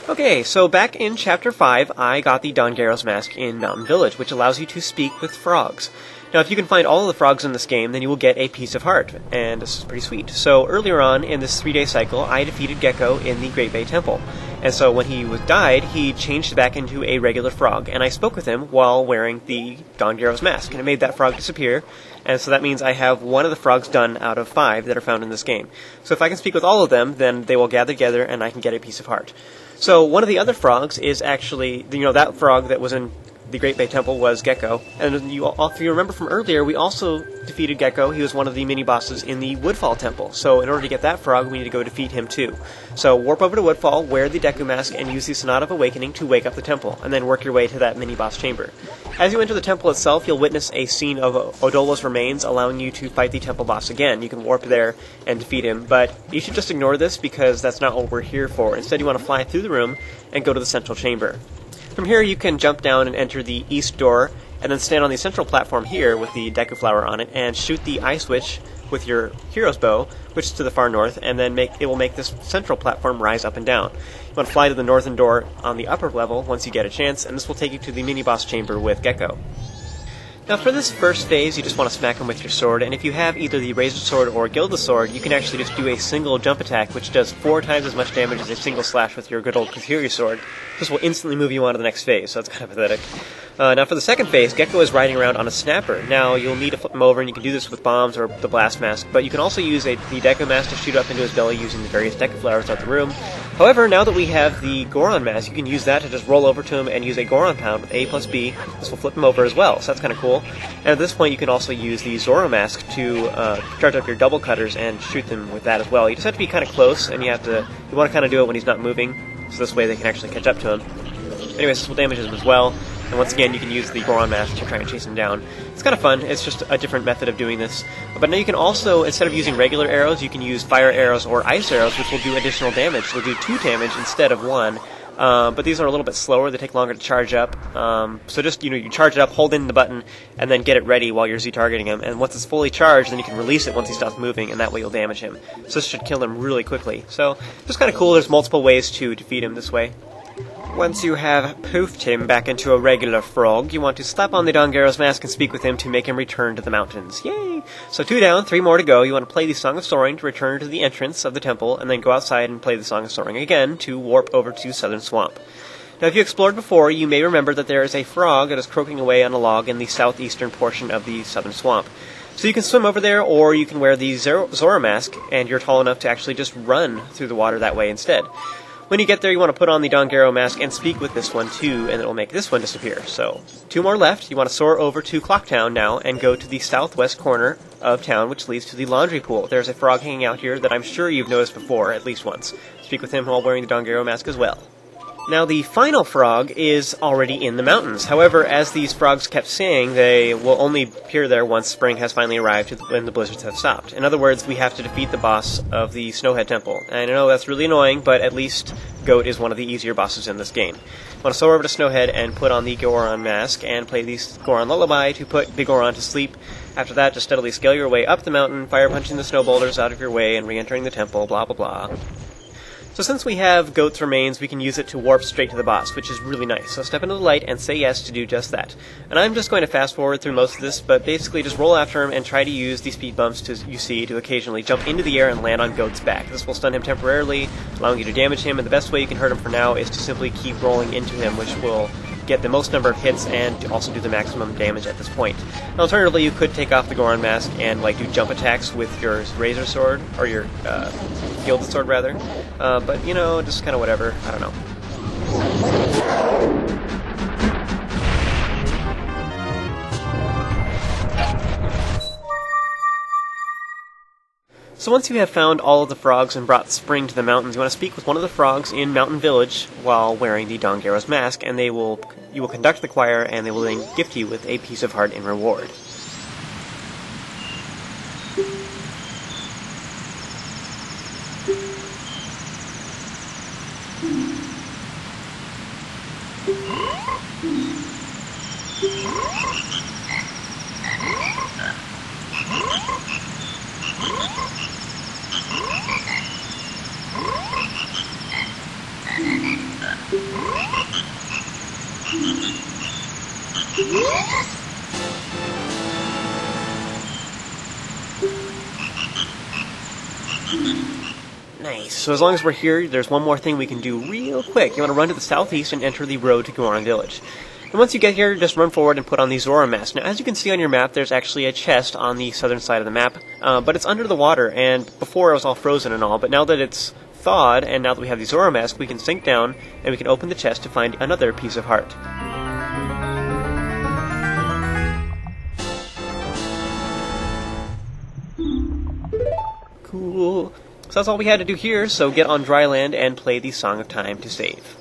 Okay, so back in Chapter 5, I got the Don Gero's Mask in Mountain Village, which allows you to speak with frogs. Now, if you can find all of the frogs in this game, then you will get a piece of heart, and this is pretty sweet. So, earlier on in this 3-day cycle, I defeated Gekko in the Great Bay Temple. And so, when he died, he changed back into a regular frog, and I spoke with him while wearing the Don Gero's Mask, and it made that frog disappear. And so that means I have one of the frogs done out of 5 that are found in this game. So if I can speak with all of them, then they will gather together, and I can get a piece of heart. So one of the other frogs is actually, that frog that was in the Great Bay Temple was Gekko. And if you remember from earlier, we also defeated Gekko. He was one of the mini-bosses in the Woodfall Temple. So in order to get that frog, we need to go defeat him too. So warp over to Woodfall, wear the Deku Mask, and use the Sonata of Awakening to wake up the temple, and then work your way to that mini-boss chamber. As you enter the temple itself, you'll witness a scene of Odolo's remains, allowing you to fight the temple boss again. You can warp there and defeat him, but you should just ignore this because that's not what we're here for. Instead, you want to fly through the room and go to the central chamber. From here, you can jump down and enter the east door, and then stand on the central platform here with the Deku Flower on it, and shoot the eye switch with your hero's bow, which is to the far north, and then it will make this central platform rise up and down. You want to fly to the northern door on the upper level once you get a chance, and this will take you to the mini-boss chamber with Gekko. Now for this first phase, you just want to smack him with your sword, and if you have either the Razor Sword or Gilda Sword, you can actually just do a single jump attack, which does 4 times as much damage as a single slash with your good old Kuthiri Sword. This will instantly move you on to the next phase, so that's kind of pathetic. Now for the second phase, Gekko is riding around on a snapper. Now you'll need to flip him over, and you can do this with bombs or the blast mask, but you can also use the Deku Mask to shoot up into his belly using the various Deku Flowers throughout the room. However, now that we have the Goron Mask, you can use that to just roll over to him and use a Goron Pound with A plus B. This will flip him over as well, so that's kind of cool. And at this point, you can also use the Zorro Mask to charge up your double cutters and shoot them with that as well. You just have to be kind of close, and you want to kind of do it when he's not moving, so this way they can actually catch up to him. Anyways, this will damage him as well. And once again, you can use the Goron Mask to try and chase him down. It's kind of fun. It's just a different method of doing this. But now you can also, instead of using regular arrows, you can use fire arrows or ice arrows, which will do additional damage. They'll do 2 damage instead of 1. But these are a little bit slower. They take longer to charge up. So just, you charge it up, hold in the button, and then get it ready while you're Z-targeting him. And once it's fully charged, then you can release it once he stops moving, and that way you'll damage him. So this should kill him really quickly. So just kind of cool. There's multiple ways to defeat him this way. Once you have poofed him back into a regular frog, you want to slap on the Don Gero's Mask and speak with him to make him return to the mountains. Yay! So 2 down, 3 more to go. You want to play the Song of Soaring to return to the entrance of the temple, and then go outside and play the Song of Soaring again to warp over to Southern Swamp. Now, if you explored before, you may remember that there is a frog that is croaking away on a log in the southeastern portion of the Southern Swamp. So you can swim over there, or you can wear the Zorro Mask, and you're tall enough to actually just run through the water that way instead. When you get there, you want to put on the Don Gero Mask and speak with this one too, and it will make this one disappear. So, 2 more left. You want to soar over to Clocktown now and go to the southwest corner of town, which leads to the laundry pool. There's a frog hanging out here that I'm sure you've noticed before, at least once. Speak with him while wearing the Don Gero Mask as well. Now, the final frog is already in the mountains. However, as these frogs kept saying, they will only appear there once spring has finally arrived when the blizzards have stopped. In other words, we have to defeat the boss of the Snowhead Temple. And I know that's really annoying, but at least Goat is one of the easier bosses in this game. I want to soar over to Snowhead and put on the Goron Mask and play the Goron Lullaby to put the Goron to sleep. After that, just steadily scale your way up the mountain, fire punching the snow boulders out of your way and re-entering the temple, blah blah blah. So since we have Goat's remains, we can use it to warp straight to the boss, which is really nice. So step into the light and say yes to do just that. And I'm just going to fast forward through most of this, but basically just roll after him and try to use the speed bumps you see to occasionally jump into the air and land on Goat's back. This will stun him temporarily, allowing you to damage him, and the best way you can hurt him for now is to simply keep rolling into him, which will get the most number of hits and also do the maximum damage at this point. Now, alternatively, you could take off the Goron Mask and do jump attacks with your Razor Sword, or your Gilded Sword rather, but just kind of whatever, I don't know. So once you have found all of the frogs and brought spring to the mountains, you want to speak with one of the frogs in Mountain Village while wearing the Don Gero's Mask, and you will conduct the choir, and they will then gift you with a piece of heart in reward. Nice. So as long as we're here, there's one more thing we can do real quick. You want to run to the southeast and enter the road to Goron Village. And once you get here, just run forward and put on the Zorro mask. Now, as you can see on your map, there's actually a chest on the southern side of the map, but it's under the water, and before it was all frozen and all, but now that it's thawed, and now that we have the Zorro mask, we can sink down, and we can open the chest to find another piece of heart. Cool. So that's all we had to do here, so get on dry land and play the Song of Time to save.